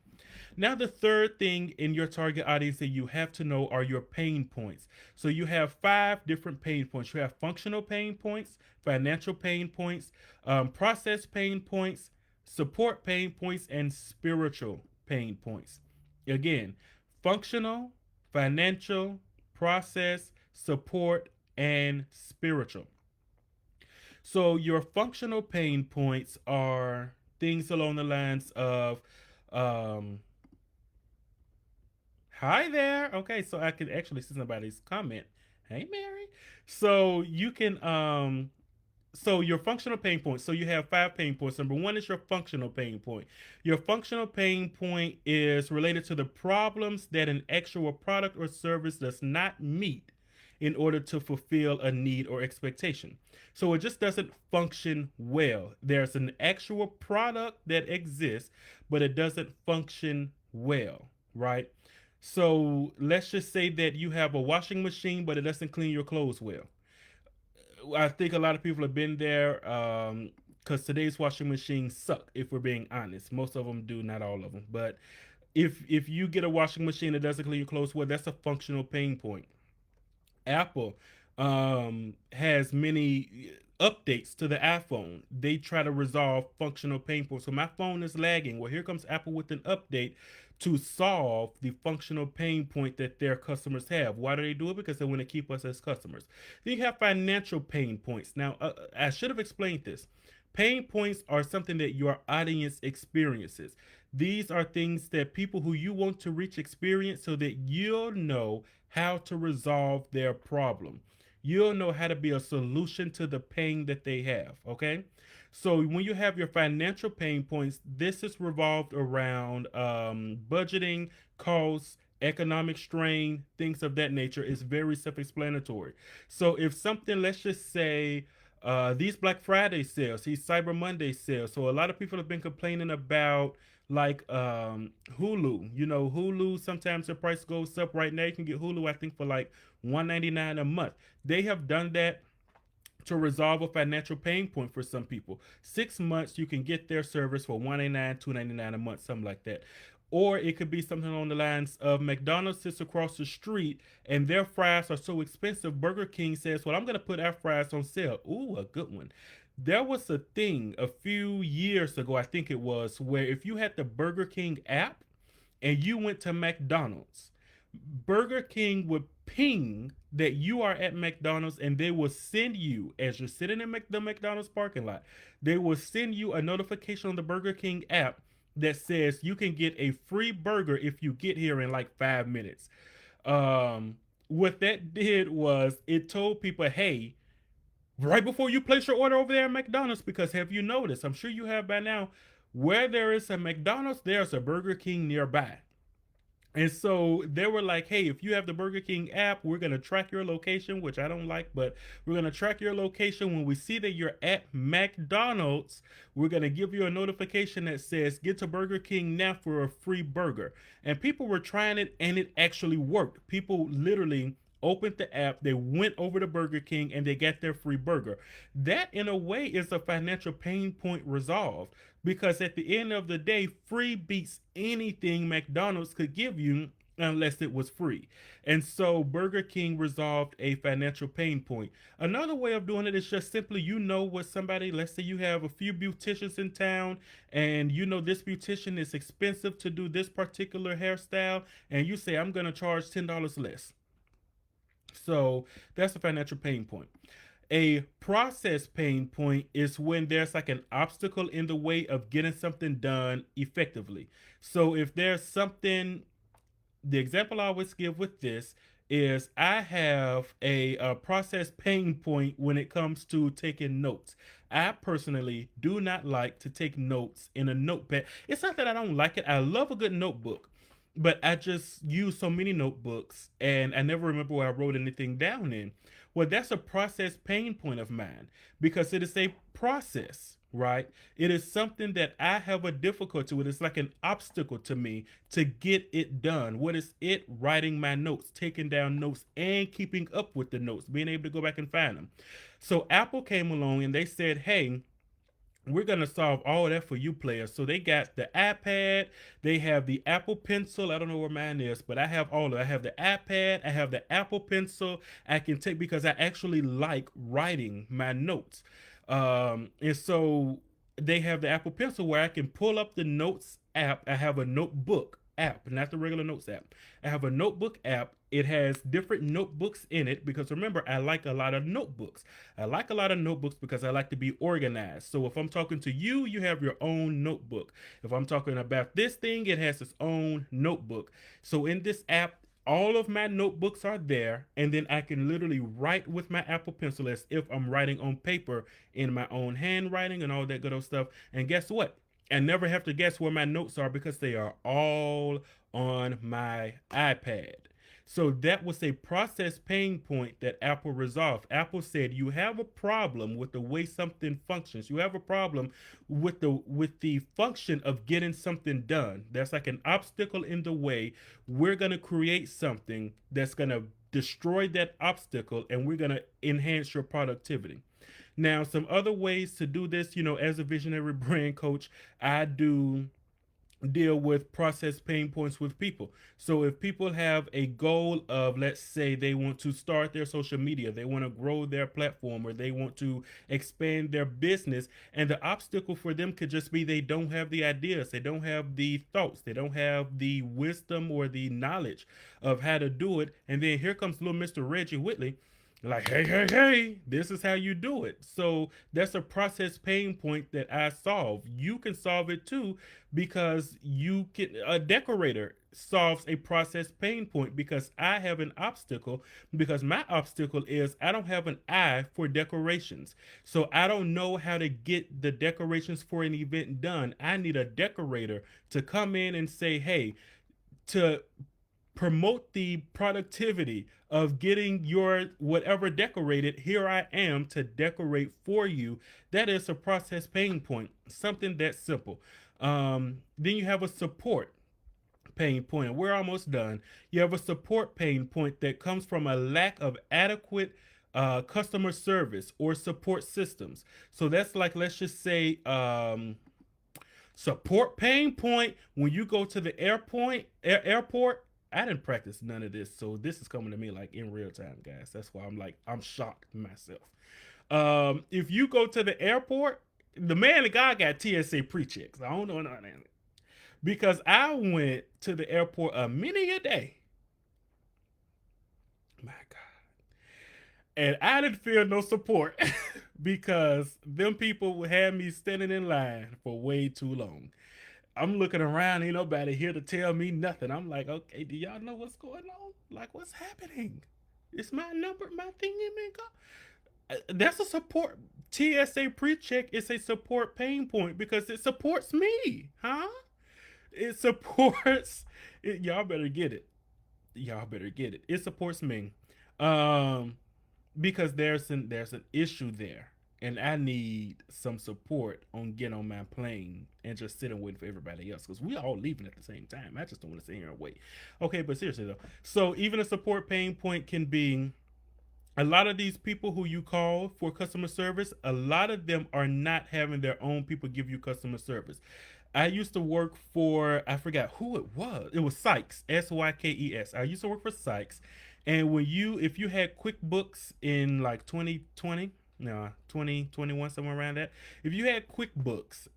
Now, the third thing in your target audience that you have to know are your pain points. So, you have five different pain points. You have functional pain points, financial pain points, process pain points, support pain points, and spiritual pain points. Again, functional, financial, process, support, and spiritual. So, your functional pain points are things along the lines of um, hi there. Okay, so I can actually see somebody's comment. Hey Mary. So you can so your functional pain points. So you have five pain points. Number one is your functional pain point. Your functional pain point is related to the problems that an actual product or service does not meet in order to fulfill a need or expectation. So it just doesn't function well. There's an actual product that exists, but it doesn't function well, right? So let's just say that you have a washing machine, but it doesn't clean your clothes well. I think a lot of people have been there because today's washing machines suck. If we're being honest, most of them do, not all of them. But if you get a washing machine that doesn't clean your clothes well, that's a functional pain point. Apple has many updates to the iPhone. They try to resolve functional pain points. So my phone is lagging. Well, here comes Apple with an update to solve the functional pain point that their customers have. Why do they do it? Because they want to keep us as customers. Then you have financial pain points. Now, I should have explained this. Pain points are something that your audience experiences. These are things that people who you want to reach experience so that you'll know how to resolve their problem. You'll know how to be a solution to the pain that they have. Okay. So when you have your financial pain points, this is revolved around budgeting, costs, economic strain, things of that nature. Is very self-explanatory. So if something, let's just say, these Black Friday sales, these Cyber Monday sales. So a lot of people have been complaining about like Hulu. You know, Hulu sometimes the price goes up. Right now, you can get Hulu, I think, for like 199 a month. They have done that to resolve a financial pain point for some people. 6 months, you can get their service for 199, 299 a month, something like that. Or it could be something along the lines of McDonald's sits across the street and their fries are so expensive. Burger King says, well, I'm going to put our fries on sale. Ooh, a good one. There was a thing a few years ago, I think it was, where if you had the Burger King app and you went to McDonald's, Burger King would ping that you are at McDonald's and they will send you, as you're sitting in the McDonald's parking lot, they will send you a notification on the Burger King app that says you can get a free burger if you get here in like 5 minutes. What that did was it told people, hey, right before you place your order over there at McDonald's, because have you noticed, I'm sure you have by now, where there is a McDonald's, there's a Burger King nearby. And so they were like, hey, if you have the Burger King app, we're going to track your location, which I don't like, but we're going to track your location. When we see that you're at McDonald's, we're going to give you a notification that says, get to Burger King now for a free burger. And people were trying it and it actually worked. People literally opened the app, they went over to Burger King and they got their free burger. That, in a way, is a financial pain point resolved because at the end of the day, free beats anything McDonald's could give you unless it was free. And so Burger King resolved a financial pain point. Another way of doing it is just simply, you know what somebody, let's say you have a few beauticians in town and you know this beautician is expensive to do this particular hairstyle and you say, I'm going to charge $10 less. So that's a financial pain point. A process pain point is when there's like an obstacle in the way of getting something done effectively. So if there's something, the example I always give with this is I have a process pain point when it comes to taking notes. I personally do not like to take notes in a notepad. It's not that I don't like it. I love a good notebook, but I just use so many notebooks and I never remember where I wrote anything down in. Well, that's a process pain point of mine because it is a process. right? It is something that I have a difficulty with. It's like an obstacle to me to get it done. What is it? Writing my notes, taking down notes, and keeping up with the notes, being able to go back and find them. So Apple came along and they said, hey, we're gonna solve all of that for you players. So they got the iPad, they have the Apple Pencil. I don't know where mine is, but I have all of it. I have the iPad, I have the Apple Pencil. I can take because I actually like writing my notes. And so they have the Apple Pencil where I can pull up the notes app. I have a notebook app, not the regular notes app. I have a notebook app. It has different notebooks in it because remember, I like a lot of notebooks. I like a lot of notebooks because I like to be organized. So if I'm talking to you, you have your own notebook. If I'm talking about this thing, it has its own notebook. So in this app, all of my notebooks are there, and then I can literally write with my Apple Pencil as if I'm writing on paper in my own handwriting and all that good old stuff. And guess what? I never have to guess where my notes are because they are all on my iPad. So that was a process pain point that Apple resolved. Apple said you have a problem with the way something functions. You have a problem with the function of getting something done. There's like an obstacle in the way. We're going to create something that's going to destroy that obstacle and we're going to enhance your productivity. Now, some other ways to do this, as a visionary brand coach, I do deal with process pain points with people. So if people have a goal of, let's say, they want to start their social media, they want to grow their platform, or they want to expand their business, and the obstacle for them could just be they don't have the ideas, they don't have the thoughts, they don't have the wisdom or the knowledge of how to do it. And then here comes little Mr. Reggie Whitley like, hey, hey, hey, this is how you do it. So that's a process pain point that I solve. You can solve it too because you can. A decorator solves a process pain point because I have an obstacle. Because my obstacle is I don't have an eye for decorations. So I don't know how to get the decorations for an event done. I need a decorator to come in and say, hey, to promote the productivity of getting your whatever decorated, here I am to decorate for you. That is a process pain point, something that simple. Then you have a support pain point. We're almost done. You have a support pain point that comes from a lack of adequate customer service or support systems. So that's like, let's just say, support pain point when you go to the airport. I didn't practice none of this, so this is coming to me like in real time, guys. That's why I'm shocked myself. If you go to the airport, the man, the guy got TSA pre-checks. I don't know nothing because I went to the airport a many a day. My God, and I didn't feel no support because them people had me standing in line for way too long. I'm looking around, ain't nobody here to tell me nothing. I'm like, okay, do y'all know what's going on? Like, what's happening? It's my number, my thing in go. That's a support. TSA pre-check is a support pain point because it supports me, huh? It supports. Y'all better get it. Y'all better get it. It supports me. Um, because there's an issue there, and I need some support on getting on my plane and just sitting waiting for everybody else because we all leaving at the same time. I just don't want to sit here and wait. Okay, but seriously though, so even a support pain point can be a lot of these people who you call for customer service. A lot of them are not having their own people give you customer service. I used to work for, I forgot who it was. It was Sykes, Sykes. I used to work for Sykes. And if you had QuickBooks in like 2020, no, 2021, somewhere around that, if you had QuickBooks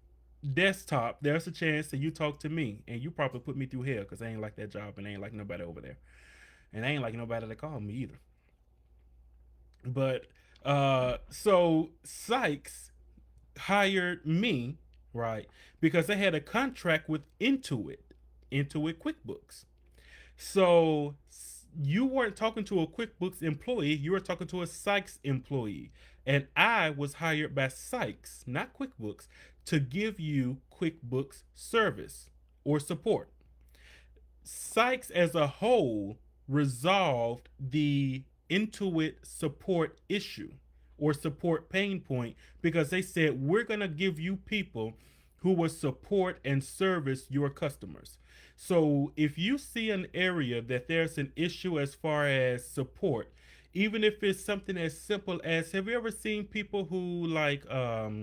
desktop, there's a chance that you talk to me and you probably put me through hell because I ain't like that job and I ain't like nobody over there. And I ain't like nobody that called me either. But so Sykes hired me, right? Because they had a contract with Intuit QuickBooks. So you weren't talking to a QuickBooks employee, you were talking to a Sykes employee. And I was hired by Sykes, not QuickBooks, to give you QuickBooks service or support. Sykes as a whole resolved the Intuit support issue or support pain point, because they said we're going to give you people who will support and service your customers. So if you see an area that there's an issue as far as support, even if it's something as simple as, have you ever seen people who like I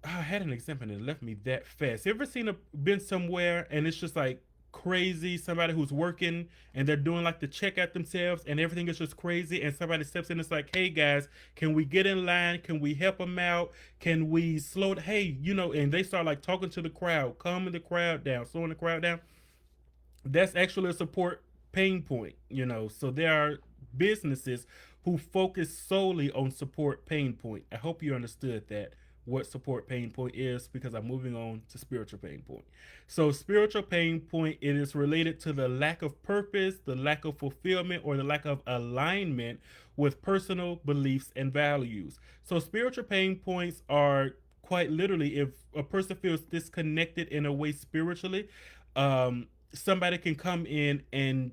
had an example and it left me that fast. You ever been somewhere and it's just like crazy, somebody who's working and they're doing like the checkout themselves and everything is just crazy, and somebody steps in, it's like, hey guys, can we get in line, can we help them out, can we slow hey, and they start like talking to the crowd, calming the crowd down, slowing the crowd down. That's actually a support pain point. So there are businesses who focus solely on support pain point. I hope you understood that, what support pain point is, because I'm moving on to spiritual pain point. So spiritual pain point, it is related to the lack of purpose, the lack of fulfillment, or the lack of alignment with personal beliefs and values. So spiritual pain points are quite literally if a person feels disconnected in a way spiritually, somebody can come in and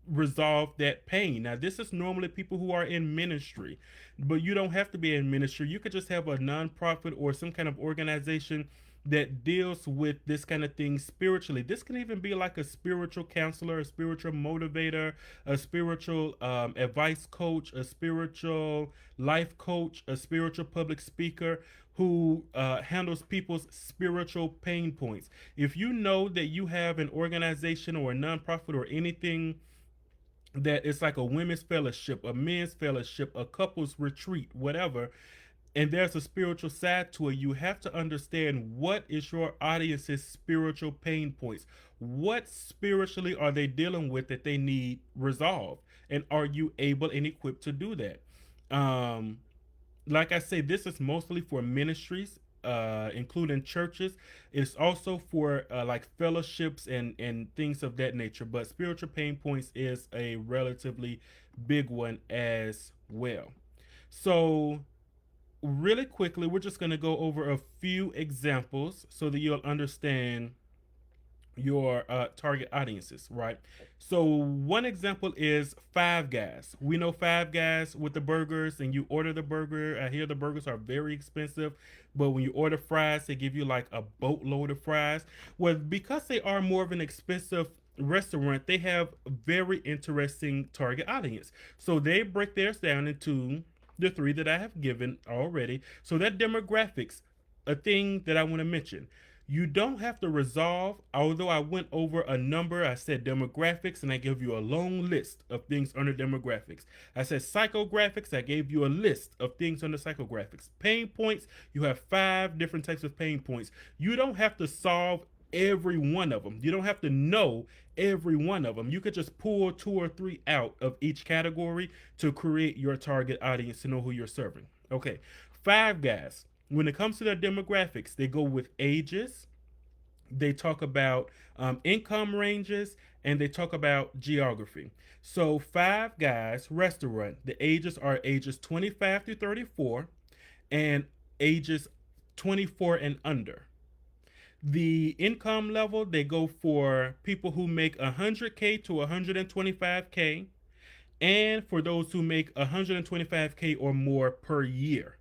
resolve that pain. Now, this is normally people who are in ministry, but you don't have to be in ministry. You could just have a nonprofit or some kind of organization that deals with this kind of thing spiritually. This can even be like a spiritual counselor, a spiritual motivator, a spiritual advice coach, a spiritual life coach, a spiritual public speaker who handles people's spiritual pain points. If you know that you have an organization or a nonprofit or anything that it's like a women's fellowship, a men's fellowship, a couples retreat, whatever, and there's a spiritual side to it, you have to understand what is your audience's spiritual pain points. What spiritually are they dealing with that they need resolved? And are you able and equipped to do that? Um, like I say, this is mostly for ministries, including churches. It's also for like fellowships and things of that nature. But spiritual pain points is a relatively big one as well. So, really quickly, we're just going to go over a few examples so that you'll understand your target audiences, right? So one example is Five Guys. We know Five Guys with the burgers, and you order the burger. I hear the burgers are very expensive, but when you order fries, they give you like a boatload of fries. Well, because they are more of an expensive restaurant, they have very interesting target audience. So they break theirs down into the three that I have given already. So that demographics, a thing that I want to mention. You don't have to resolve, although I went over a number. I said demographics, and I gave you a long list of things under demographics. I said psychographics, I gave you a list of things under psychographics. Pain points, you have 5 different types of pain points. You don't have to solve every one of them. You don't have to know every one of them. You could just pull 2 or 3 out of each category to create your target audience to know who you're serving. Okay, Five Guys. When it comes to their demographics, they go with ages, they talk about income ranges, and they talk about geography. So, Five Guys restaurant, the ages are ages 25 to 34 and ages 24 and under. The income level, they go for people who make 100K to 125K, and for those who make 125K or more per year.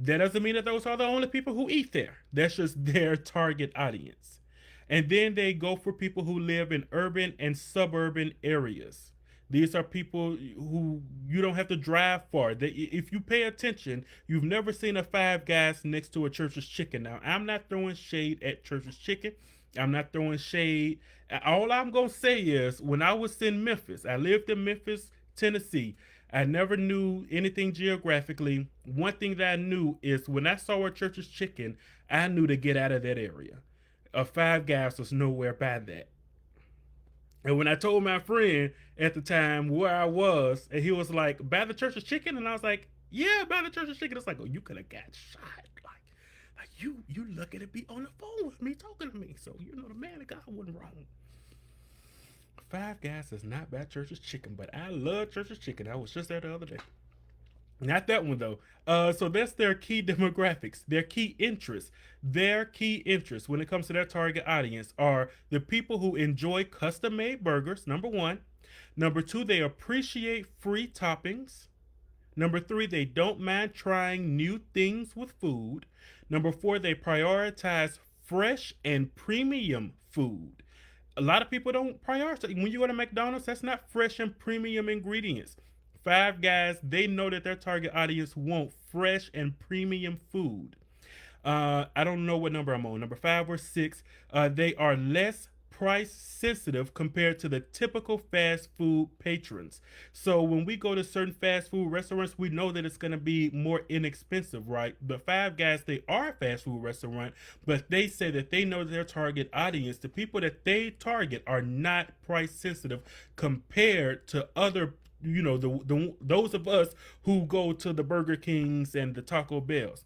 That doesn't mean that those are the only people who eat there. That's just their target audience. And then they go for people who live in urban and suburban areas. These are people who you don't have to drive far. If you pay attention, you've never seen a Five Guys next to a Church's Chicken. Now, I'm not throwing shade at Church's Chicken. I'm not throwing shade. All I'm going to say is when I was in Memphis, I lived in Memphis, Tennessee. I never knew anything geographically. One thing that I knew is when I saw a Church's Chicken, I knew to get out of that area. A Five Guys was nowhere by that. And when I told my friend at the time where I was, and he was like, by the Church's Chicken? And I was like, yeah, by the Church's Chicken. It's like, oh, you could have got shot. Like you lucky to be on the phone with me talking to me. So, the man of God wasn't wrong. Five Guys is not by Church's Chicken, but I love Church's Chicken. I was just there the other day. Not that one though. So that's their key demographics, their key interests. Their key interests when it comes to their target audience are the people who enjoy custom-made burgers. Number one. Number two, they appreciate free toppings. Number three, they don't mind trying new things with food. Number four, they prioritize fresh and premium food. A lot of people don't prioritize. When you go to McDonald's, that's not fresh and premium ingredients. Five Guys, they know that their target audience want fresh and premium food. I don't know what number I'm on, number five or six. They are less price sensitive compared to the typical fast food patrons. So when we go to certain fast food restaurants, we know that it's going to be more inexpensive, right? The Five Guys, they are a fast food restaurant, but they say that they know their target audience, the people that they target, are not price sensitive compared to other, those of us who go to the Burger Kings and the Taco Bells.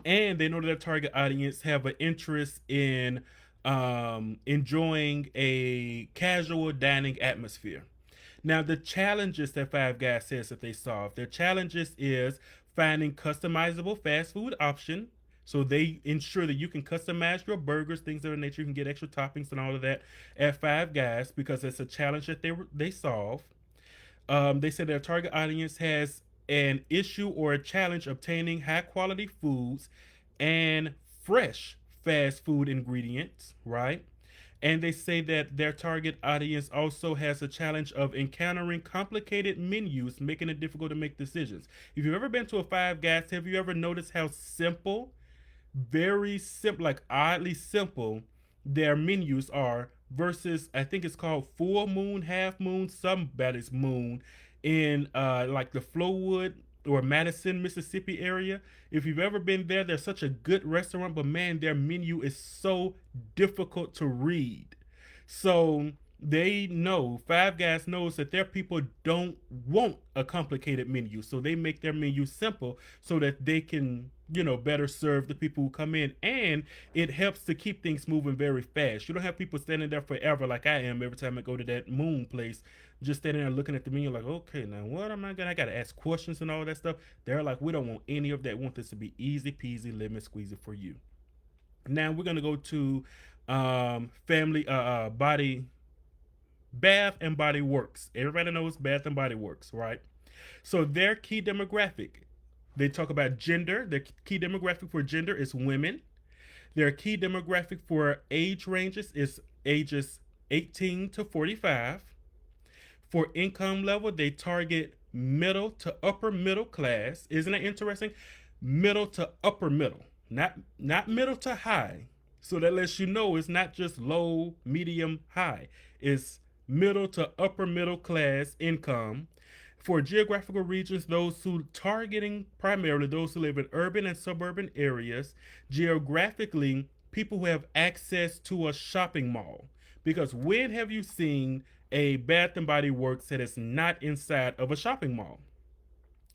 And they know that their target audience have an interest in enjoying a casual dining atmosphere. Now, the challenges that Five Guys says that they solve, their challenges is finding customizable fast food option. So they ensure that you can customize your burgers, things of that nature. You can get extra toppings and all of that at Five Guys because it's a challenge that they solve. They said their target audience has an issue or a challenge obtaining high quality foods and fresh fast food ingredients, right? And they say that their target audience also has a challenge of encountering complicated menus, making it difficult to make decisions. If you've ever been to a Five Guys, have you ever noticed how simple, very simple, like oddly simple, their menus are versus I think it's called full moon, half moon, somebody's moon in like the Flowood or Madison, Mississippi area. If you've ever been there, they're such a good restaurant, but man, their menu is so difficult to read. So they know, Five Guys knows that their people don't want a complicated menu. So they make their menu simple so that they can, better serve the people who come in. And it helps to keep things moving very fast. You don't have people standing there forever like I am every time I go to that moon place, just standing there looking at the menu like, okay, now what am I gonna? I gotta ask questions and all that stuff. They're like, we don't want any of that. We want this to be easy peasy, lemon squeezy for you. Now we're gonna go to family body Bath and Body Works. Everybody knows Bath and Body Works, right? So their key demographic, they talk about gender. Their key demographic for gender is women. Their key demographic for age ranges is ages 18 to 45. For income level, they target middle to upper middle class. Isn't that interesting? Middle to upper middle, not middle to high. So that lets you know it's not just low, medium, high. It's middle to upper middle class income. For geographical regions, those who targeting primarily those who live in urban and suburban areas, geographically, people who have access to a shopping mall. Because when have you seen a Bath and Body Works that is not inside of a shopping mall?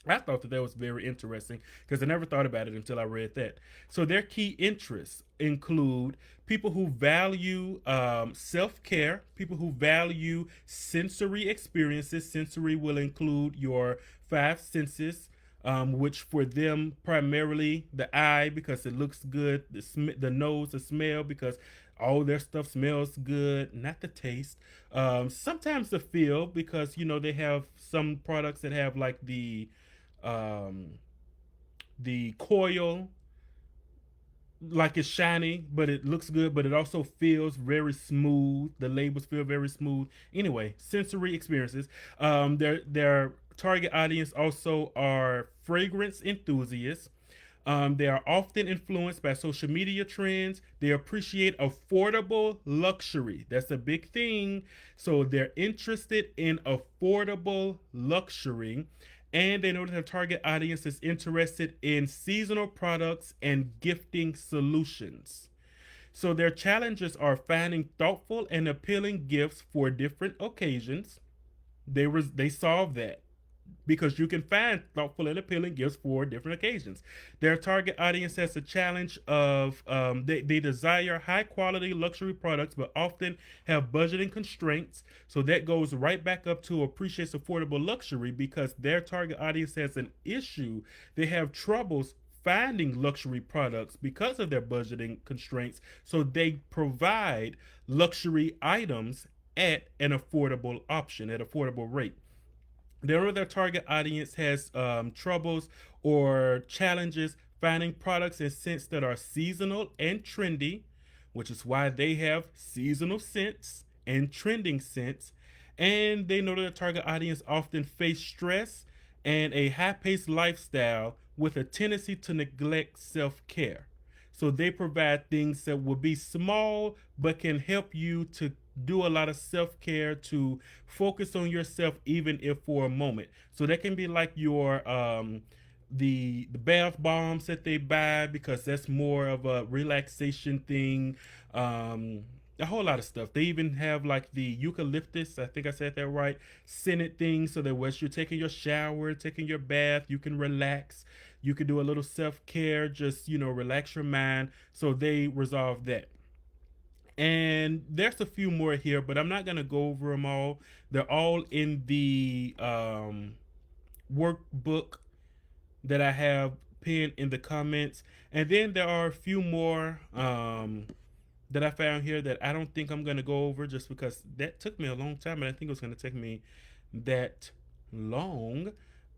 I thought that was very interesting because I never thought about it until I read that. So their key interests include people who value self care, people who value sensory experiences. Sensory will include your five senses, which for them primarily the eye because it looks good, the nose, the smell because all their stuff smells good, not the taste. Sometimes the feel because they have some products that have like um, the coil, like it's shiny, but it looks good, but it also feels very smooth. The labels feel very smooth. Anyway, sensory experiences. Their target audience also are fragrance enthusiasts. They are often influenced by social media trends. They appreciate affordable luxury. That's a big thing. So they're interested in affordable luxury. And they know that their target audience is interested in seasonal products and gifting solutions. So their challenges are finding thoughtful and appealing gifts for different occasions. They solve that because you can find thoughtful and appealing gifts for different occasions. Their target audience has a challenge of they desire high quality luxury products, but often have budgeting constraints. So that goes right back up to appreciates affordable luxury because their target audience has an issue. They have troubles finding luxury products because of their budgeting constraints. So they provide luxury items at an affordable option, at affordable rate. They know their target audience has troubles or challenges finding products and scents that are seasonal and trendy, which is why they have seasonal scents and trending scents. And they know that their target audience often face stress and a high paced lifestyle with a tendency to neglect self care. So they provide things that will be small but can help you to do a lot of self care, to focus on yourself, even if for a moment. So that can be like your the bath bombs that they buy, because that's more of a relaxation thing. A whole lot of stuff. They even have like the eucalyptus, I think I said that right, scented thing, so that once you're taking your shower, taking your bath, you can relax. You can do a little self care, just relax your mind. So they resolve that. And there's a few more here, but I'm not gonna go over them all. They're all in the workbook that I have pinned in the comments. And then there are a few more that I found here that I don't think I'm gonna go over, just because that took me a long time, and I think it was gonna take me that long.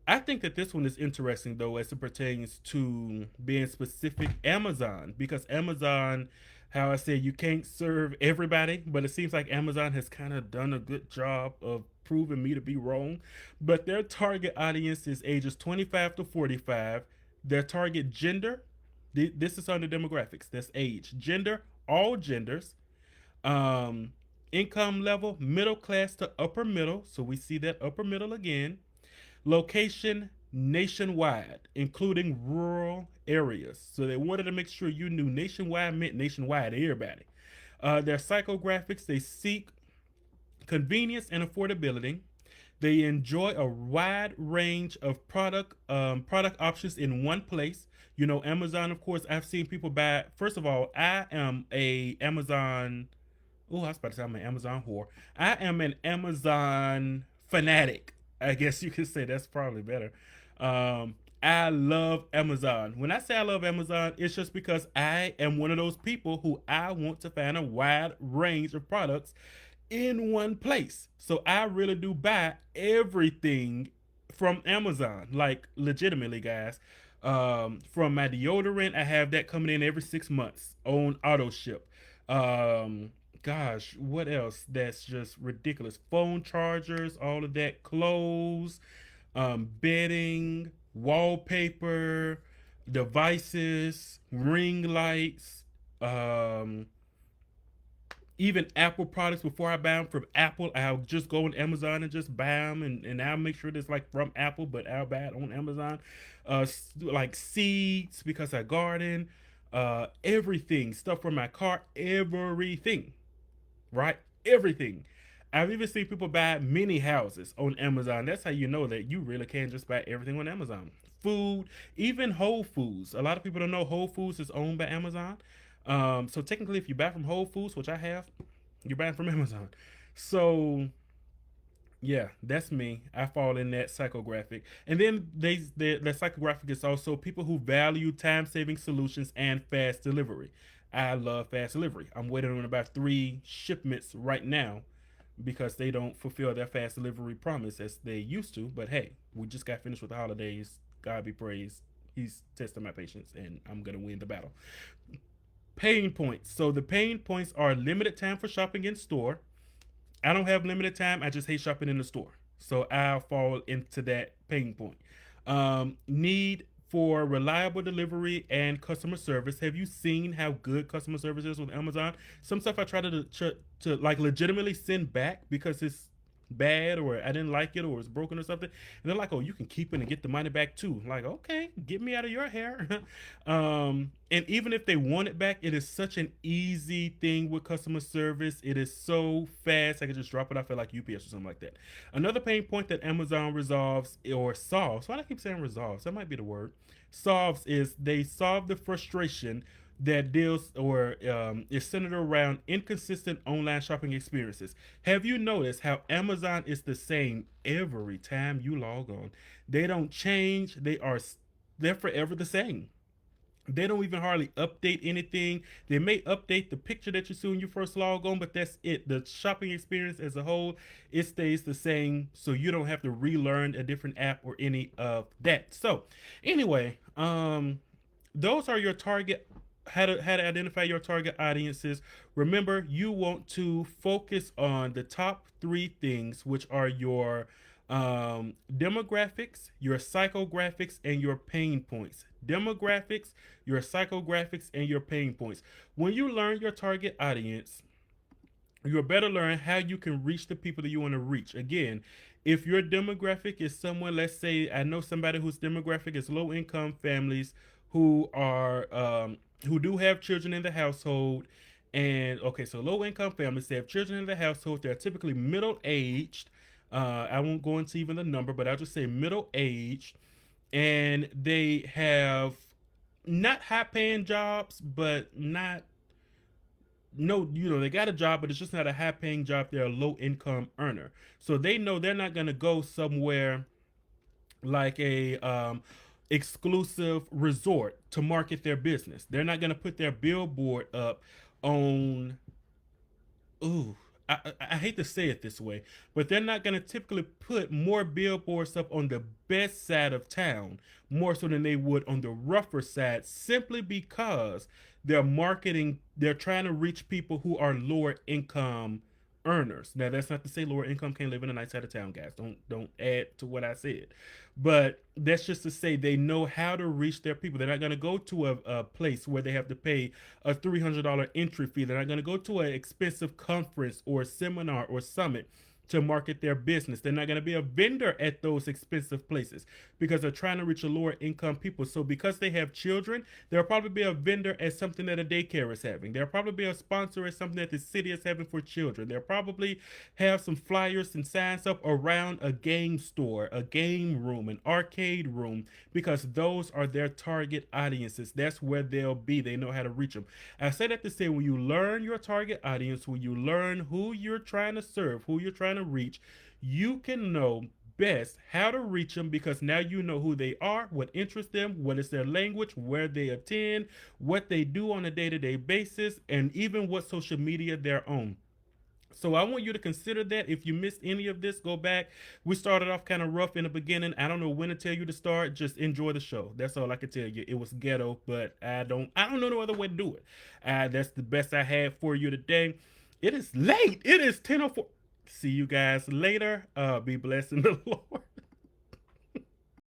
I think that this one is interesting though, as it pertains to being specific Amazon, because Amazon, how I say, you can't serve everybody, but it seems like Amazon has kind of done a good job of proving me to be wrong. But their target audience is ages 25 to 45. Their target gender, this is under demographics. That's age, gender, all genders, um, income level, middle class to upper middle. So we see that upper middle again. Location nationwide, including rural areas. So they wanted to make sure you knew nationwide meant nationwide, everybody. Their psychographics, they seek convenience and affordability. They enjoy a wide range of product options in one place. Amazon, of course, I've seen people buy. First of all, I am a Amazon. Oh, I was about to say I'm an Amazon whore. I am an Amazon fanatic. I guess you could say that's probably better. I love Amazon. When I say I love Amazon, it's just because I am one of those people who I want to find a wide range of products in one place. So I really do buy everything from Amazon, like legitimately, guys. From my deodorant, I have that coming in every 6 months on auto ship. Gosh, what else? That's just ridiculous. Phone chargers, all of that, clothes, bedding, wallpaper, devices, ring lights, um, even Apple products. Before I buy them from Apple, I'll just go on Amazon and just buy them, and I'll make sure it's like from Apple, but I'll buy it on Amazon. Like seeds, because I garden, everything, stuff for my car, everything, right? Everything. I've even seen people buy mini houses on Amazon. That's how you know that you really can just buy everything on Amazon. Food, even Whole Foods. A lot of people don't know Whole Foods is owned by Amazon. So technically, if you buy from Whole Foods, which I have, you're buying from Amazon. So yeah, that's me. I fall in that psychographic. And then the psychographic is also people who value time saving solutions and fast delivery. I love fast delivery. I'm waiting on about 3 shipments right now because they don't fulfill their fast delivery promise as they used to. But hey, we just got finished with the holidays. God be praised. He's testing my patience, and I'm gonna win the battle. Pain points. So the pain points are limited time for shopping in store. I don't have limited time. I just hate shopping in the store. So I'll fall into that pain point. Need for reliable delivery and customer service. Have you seen how good customer service is with Amazon? Some stuff I try to like legitimately send back because it's bad, or I didn't like it, or it's broken or something. And they're like, "Oh, you can keep it and get the money back too." Like, okay, get me out of your hair. And even if they want it back, it is such an easy thing with customer service. It is so fast. I can just drop it off at like UPS or something like that. Another pain point that Amazon resolves or solves. Why do I keep saying resolves? That might be the word. Solves is they solve the frustration that deals or is centered around inconsistent online shopping experiences. Have you noticed how Amazon is the same every time you log on? They don't change. They're forever the same. They don't even hardly update anything. They may update the picture that you see when you first log on, but that's it. The shopping experience as a whole, it stays the same. So you don't have to relearn a different app or any of that. So anyway, those are your target, how to identify your target audiences. Remember, you want to focus on the top three things, which are your demographics, your psychographics, and your pain points. Demographics, your psychographics, and your pain points. When you learn your target audience, you'll better learn how you can reach the people that you want to reach. Again, if your demographic is someone, let's say I know somebody whose demographic is low income families who do have children in the household. And okay, so low income families, they have children in the household. They're typically middle aged. I won't go into even the number, but I'll just say middle aged, and they have not high paying jobs, but not no, they got a job, but it's just not a high paying job. They're a low income earner. So they know they're not going to go somewhere like a exclusive resort to market their business. They're not going to put their billboard up on, ooh, I hate to say it this way, but they're not going to typically put more billboards up on the best side of town more so than they would on the rougher side, simply because they're trying to reach people who are lower income earners. Now that's not to say lower income can't live in a nice side of town, guys. Don't add to what I said. But that's just to say they know how to reach their people. They're not going to go to a place where they have to pay a $300 entry fee. They're not going to go to an expensive conference or seminar or summit to market their business. They're not going to be a vendor at those expensive places because they're trying to reach a lower income people. So because they have children, there'll probably be a vendor at something that a daycare is having. There'll probably be a sponsor at something that the city is having for children. They'll probably have some flyers and signs up around a game store, a game room, an arcade room, because those are their target audiences. That's where they'll be. They know how to reach them. I say that to say, when you learn your target audience, when you learn who you're trying to serve, who you're trying to reach, you can know best how to reach them, because now you know who they are, what interests them, what is their language, where they attend, what they do on a day-to-day basis, and even what social media they're on. So I want you to consider that. If you missed any of this, go back. We started off kind of rough in the beginning. I don't know when to tell you to start. Just enjoy the show. That's all I can tell you. It was ghetto, but I don't know no other way to do it. That's the best I had for you today. It is late. It is 10:04. See you guys later. Be blessed in the Lord.